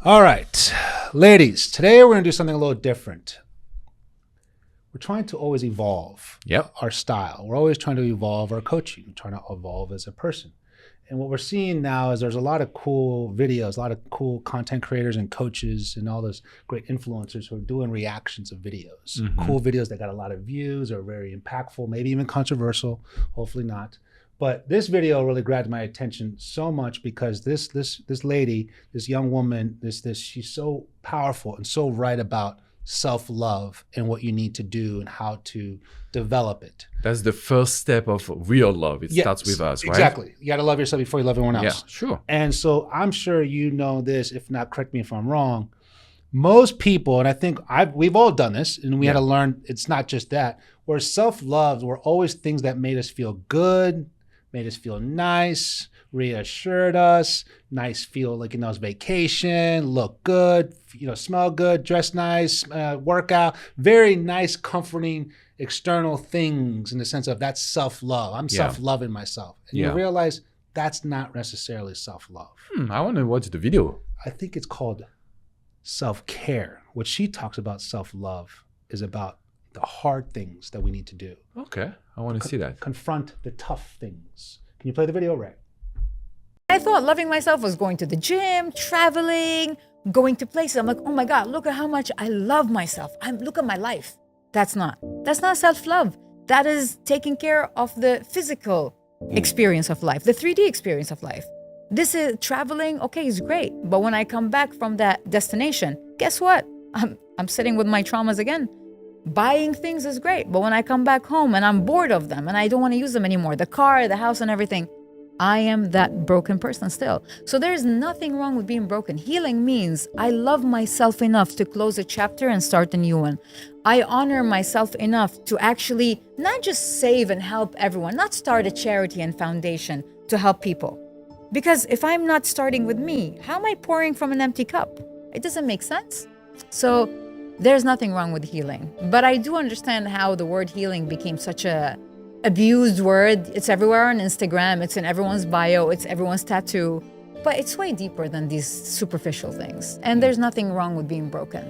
All right, ladies, today we're going to do something a little different. We're trying to always evolve our style. We're always trying to evolve our coaching, we're trying to evolve as a person. And what we're seeing now is there's a lot of cool videos, a lot of cool content creators and coaches and all those great influencers who are doing reactions of videos. Cool videos that got a lot of views, are very impactful, maybe even controversial, hopefully not. But this video really grabbed my attention so much because this lady, this young woman, she's so powerful and so right about self-love and what you need to do and how to develop it. That's the first step of real love. It starts with us, right? Exactly. You got to love yourself before you love everyone else. Yeah, sure. And so I'm sure you know this, if not, correct me if I'm wrong. Most people, and I think we've all done this, and we had to learn it's not just that, where self-love were always things that made us feel good, made us feel nice, reassured us, nice, feel like, it's vacation, look good, smell good, dress nice, workout, very nice, comforting external things in the sense of that's self-love. I'm self-loving myself. And you realize that's not necessarily self-love. I want to watch the video. I think it's called self-care. What she talks about self-love is about the hard things that we need to do. Okay, I want to see that. Confront the tough things. Can you play the video, Ray? I thought loving myself was going to the gym, traveling, going to places. I'm like, oh my God, look at how much I love myself. Look at my life. That's not self-love. That is taking care of the physical experience of life, the 3D experience of life. This is traveling, okay, is great. But when I come back from that destination, guess what? I'm sitting with my traumas again. Buying things is great, but when I come back home and I'm bored of them and I don't want to use them anymore, the car, the house and everything, I am that broken person still. So there's nothing wrong with being broken. Healing means I love myself enough to close a chapter and start a new one. I honor myself enough to actually not just save and help everyone, not start a charity and foundation to help people. Because if I'm not starting with me, how am I pouring from an empty cup? It doesn't make sense. So there's nothing wrong with healing. But I do understand how the word healing became such a abused word. It's everywhere on Instagram. It's in everyone's bio. It's everyone's tattoo. But it's way deeper than these superficial things. And there's nothing wrong with being broken.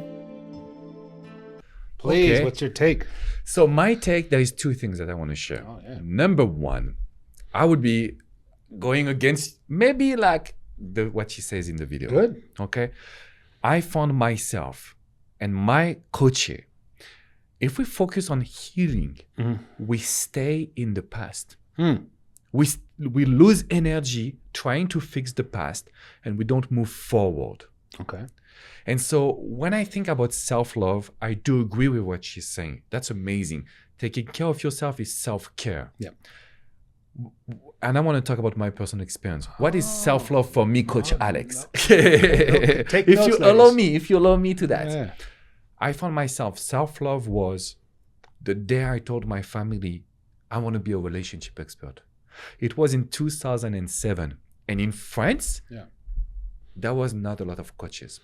Please, what's your take? So my take, there is two things that I want to share. Number one, I would be going against maybe like what she says in the video. Good. Okay. I found myself and my coach, if we focus on healing, we stay in the past. We lose energy trying to fix the past and we don't move forward. Okay. And so when I think about self-love, I do agree with what she's saying. That's amazing. Taking care of yourself is self-care. Yeah. And I want to talk about my personal experience. What is self-love for me, Coach Alex? Take if notes, you allow me to that. Yeah. I found myself, self-love was the day I told my family, I want to be a relationship expert. It was in 2007. And in France, there was not a lot of coaches.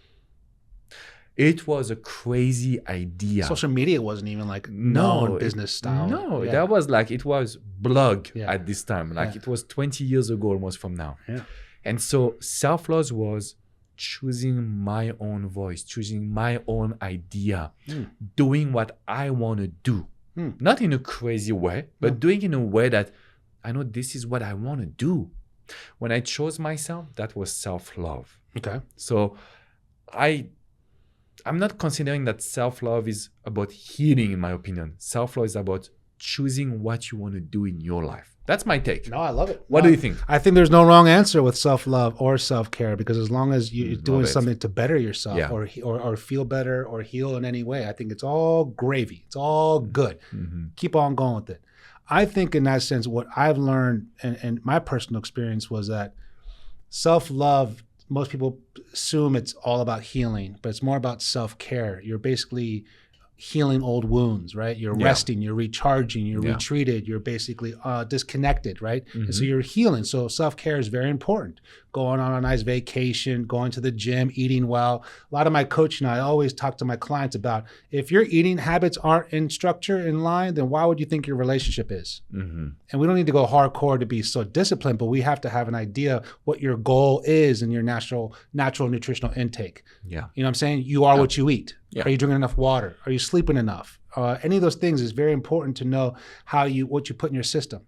It was a crazy idea. Social media wasn't even like known business style. No, that was like, it was blog at this time. Like it was 20 years ago almost from now. Yeah. And so self-love was choosing my own voice, choosing my own idea, doing what I want to do. Not in a crazy way, but doing in a way that I know this is what I want to do. When I chose myself, that was self-love. Okay. So I'm not considering that self-love is about healing, in my opinion. Self-love is about choosing what you want to do in your life. That's my take. No, I love it. What do you think? I think there's no wrong answer with self-love or self-care, because as long as you're doing something to better yourself or feel better or heal in any way, I think it's all gravy. It's all good. Keep on going with it. I think in that sense, what I've learned and my personal experience was that self-love, most people assume it's all about healing, but it's more about self-care. You're basically healing old wounds, right? You're resting, you're recharging, you're retreated, you're basically disconnected, right? And so you're healing. So self-care is very important. Going on a nice vacation, going to the gym, eating well. A lot of my coaching, I always talk to my clients about, if your eating habits aren't in structure, in line, then why would you think your relationship is? And we don't need to go hardcore to be so disciplined, but we have to have an idea what your goal is in your natural nutritional intake. You know what I'm saying? You are what you eat. Are you drinking enough water? Are you sleeping enough? Any of those things is very important to know what you put in your system.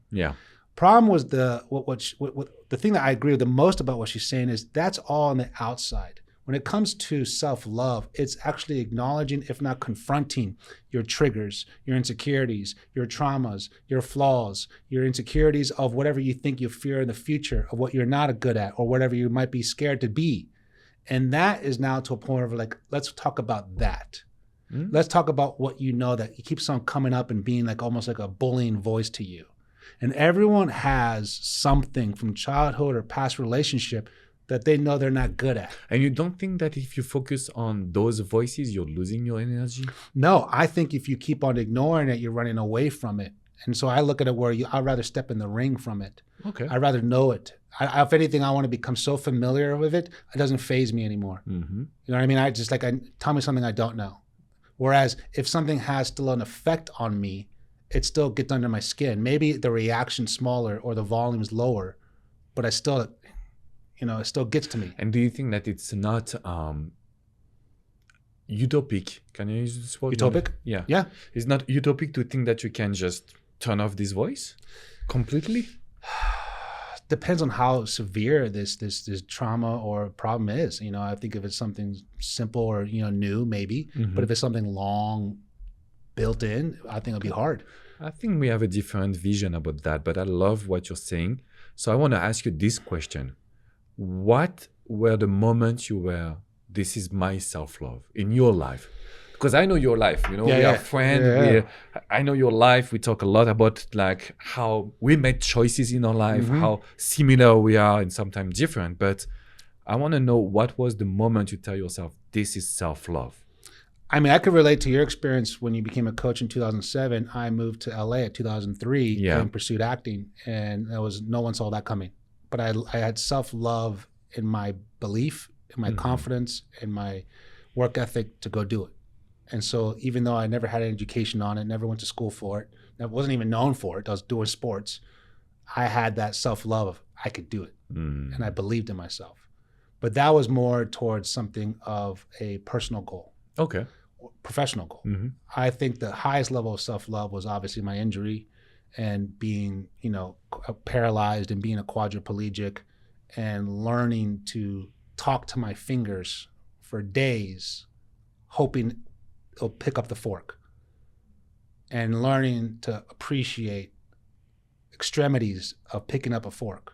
Problem was the thing that I agree with the most about what she's saying is that's all on the outside. When it comes to self-love, it's actually acknowledging, if not confronting, your triggers, your insecurities, your traumas, your flaws, your insecurities of whatever you think you fear in the future, of what you're not good at, or whatever you might be scared to be. And that is now to a point of like, let's talk about that. Let's talk about what you know that keeps on coming up and being like almost like a bullying voice to you. And everyone has something from childhood or past relationship that they know they're not good at. And you don't think that if you focus on those voices, you're losing your energy? No, I think if you keep on ignoring it, you're running away from it. And so I look at it where I'd rather step in the ring from it. Okay. I'd rather know it. If anything, I want to become so familiar with it, it doesn't faze me anymore. You know what I mean? Tell me something I don't know. Whereas if something has still an effect on me, it still gets under my skin. Maybe the reaction's smaller or the volume's lower, but it still gets to me. And do you think that it's not utopic? Can you use this word? Utopic? Yeah. It's not utopic to think that you can just turn off this voice completely? Depends on how severe this trauma or problem is. I think if it's something simple or new, maybe. But if it's something long built in, I think it'll be hard. I think we have a different vision about that, but I love what you're saying. So I want to ask you this question. What were the moments you were, this is my self-love in your life? Because I know your life, we are friends. I know your life. We talk a lot about like how we made choices in our life, how similar we are and sometimes different. But I want to know, what was the moment you tell yourself, this is self-love? I mean, I could relate to your experience when you became a coach in 2007. I moved to LA at 2003 and pursued acting, and no one saw that coming. But I had self-love in my belief, in my confidence, in my work ethic to go do it. And so even though I never had an education on it, never went to school for it, I wasn't even known for it, I was doing sports, I had that self-love of I could do it. And I believed in myself. But that was more towards something of a personal goal. Okay. Professional goal. I think the highest level of self-love was obviously my injury and being, paralyzed and being a quadriplegic and learning to talk to my fingers for days, hoping it'll pick up the fork, and learning to appreciate extremities of picking up a fork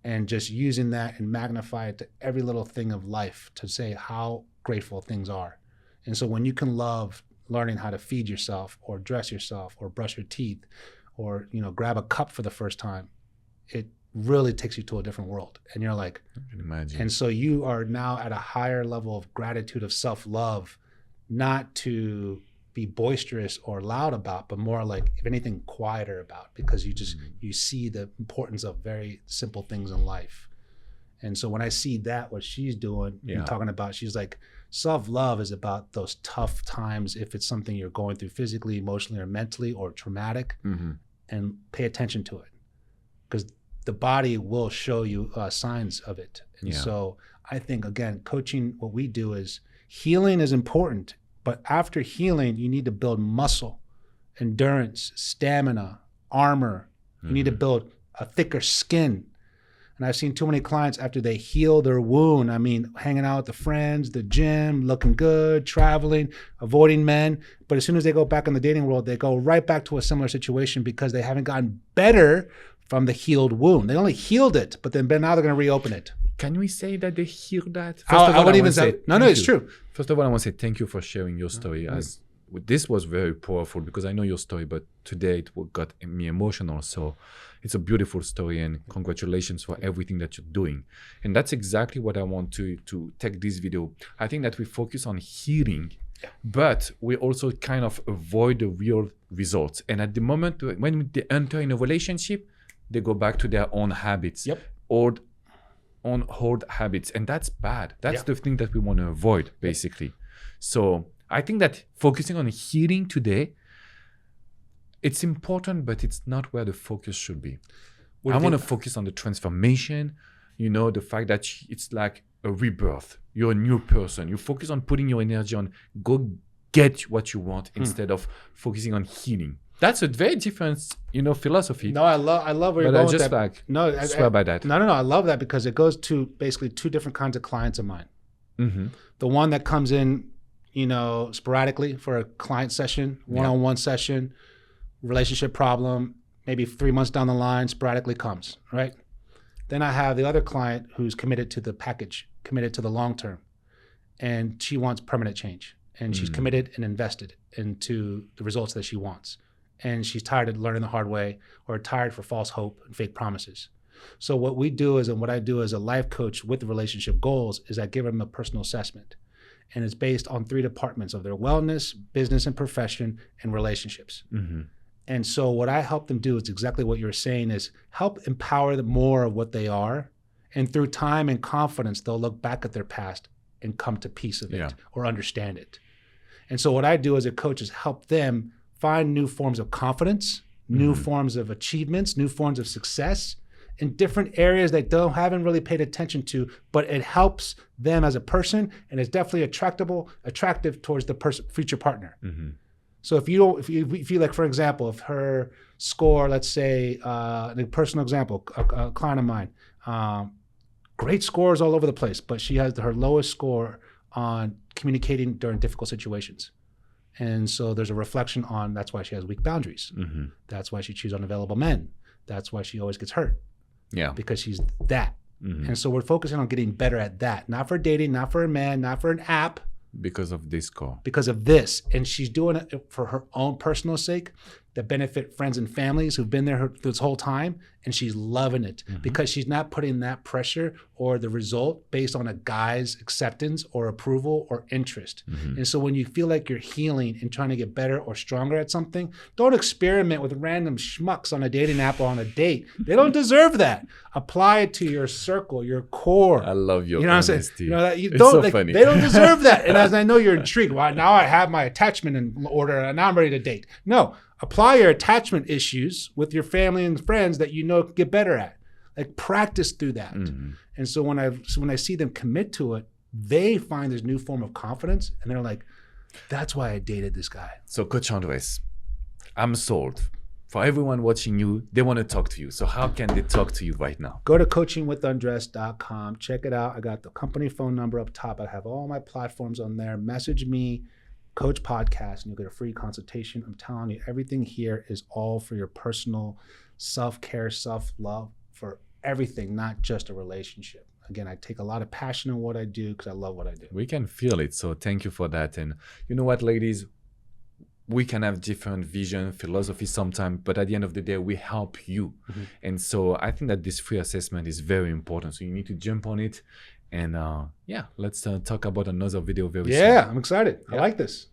and just using that and magnify it to every little thing of life to say how grateful things are. And so when you can love learning how to feed yourself or dress yourself or brush your teeth or, grab a cup for the first time, it really takes you to a different world. And you're like, I can imagine. And so you are now at a higher level of gratitude, of self-love, not to be boisterous or loud about, but more like, if anything, quieter about, because you see the importance of very simple things in life. And so when I see that, what she's doing and talking about, she's like, self-love is about those tough times, if it's something you're going through physically, emotionally, or mentally, or traumatic, and pay attention to it. Because the body will show you signs of it. And so I think, again, coaching, what we do is, healing is important, but after healing, you need to build muscle, endurance, stamina, armor. You need to build a thicker skin. And I've seen too many clients after they heal their wound, hanging out with the friends, the gym, looking good, traveling, avoiding men. But as soon as they go back in the dating world, they go right back to a similar situation because they haven't gotten better from the healed wound. They only healed it, but now they're going to reopen it. Can we say that they healed that? I wouldn't even say, no, it's true. First of all, I want to say thank you for sharing your story. This was very powerful because I know your story, but today it got me emotional. So it's a beautiful story, and congratulations for everything that you're doing. And that's exactly what I want to take this video. I think that we focus on healing but we also kind of avoid the real results. And at the moment when they enter in a relationship, they go back to their own habits, old habits, and that's bad. That's the thing that we want to avoid, basically. So I think that focusing on healing today, it's important, but it's not where the focus should be. I want to focus on the transformation, the fact that it's like a rebirth. You're a new person. You focus on putting your energy on go get what you want instead of focusing on healing. That's a very different, philosophy. No, I love where you're going with that. I swear by that. No, I love that because it goes to basically two different kinds of clients of mine. Mm-hmm. The one that comes in, sporadically for a client session, one-on-one session, relationship problem, maybe 3 months down the line, sporadically comes, right? Then I have the other client who's committed to the package, committed to the long term, and she wants permanent change. And she's committed and invested into the results that she wants. And she's tired of learning the hard way or tired for false hope and fake promises. So what we do is, and what I do as a life coach with the relationship goals, is I give them a personal assessment. And it's based on 3 departments of their wellness, business and profession, and relationships. Mm-hmm. And so what I help them do is exactly what you're saying, is help empower them more of what they are. And through time and confidence, they'll look back at their past and come to peace of it or understand it. And so what I do as a coach is help them find new forms of confidence, new forms of achievements, new forms of success in different areas that they haven't really paid attention to, but it helps them as a person and is definitely attractive towards the future partner. Mm-hmm. So if you like, for example, if her score, let's say, a personal example, a client of mine, great scores all over the place, but she has her lowest score on communicating during difficult situations. And so there's a reflection on, that's why she has weak boundaries. Mm-hmm. That's why she chooses unavailable men. That's why she always gets hurt. Yeah. Because she's that. Mm-hmm. And so we're focusing on getting better at that. Not for dating, not for a man, not for an app. Because of this score. Because of this. And she's doing it for her own personal sake that benefit friends and families who've been there this whole time. And she's loving it because she's not putting that pressure or the result based on a guy's acceptance or approval or interest. And so when you feel like you're healing and trying to get better or stronger at something, don't experiment with random schmucks on a dating app or on a date. They don't deserve that. Apply it to your circle, your core. I love your honesty. It's so funny. They don't deserve that. And as I know you're intrigued, well, now I have my attachment in order and now I'm ready to date. No. Apply your attachment issues with your family and friends that get better at. Like practice through that. Mm-hmm. And so when I see them commit to it, they find this new form of confidence and they're like, that's why I dated this guy. So Coach Andres, I'm sold. For everyone watching you, they want to talk to you. So how can they talk to you right now? Go to coachingwithandres.com. Check it out. I got the company phone number up top. I have all my platforms on there. Message me. Coach Podcast, and you'll get a free consultation. I'm telling you, everything here is all for your personal self-care, self-love, for everything, not just a relationship. Again, I take a lot of passion in what I do because I love what I do. We can feel it. So thank you for that. And you know what, ladies? We can have different vision, philosophy sometimes, but at the end of the day, we help you. Mm-hmm. And so I think that this free assessment is very important. So you need to jump on it. And let's talk about another video very soon. Yeah, I'm excited. I like this.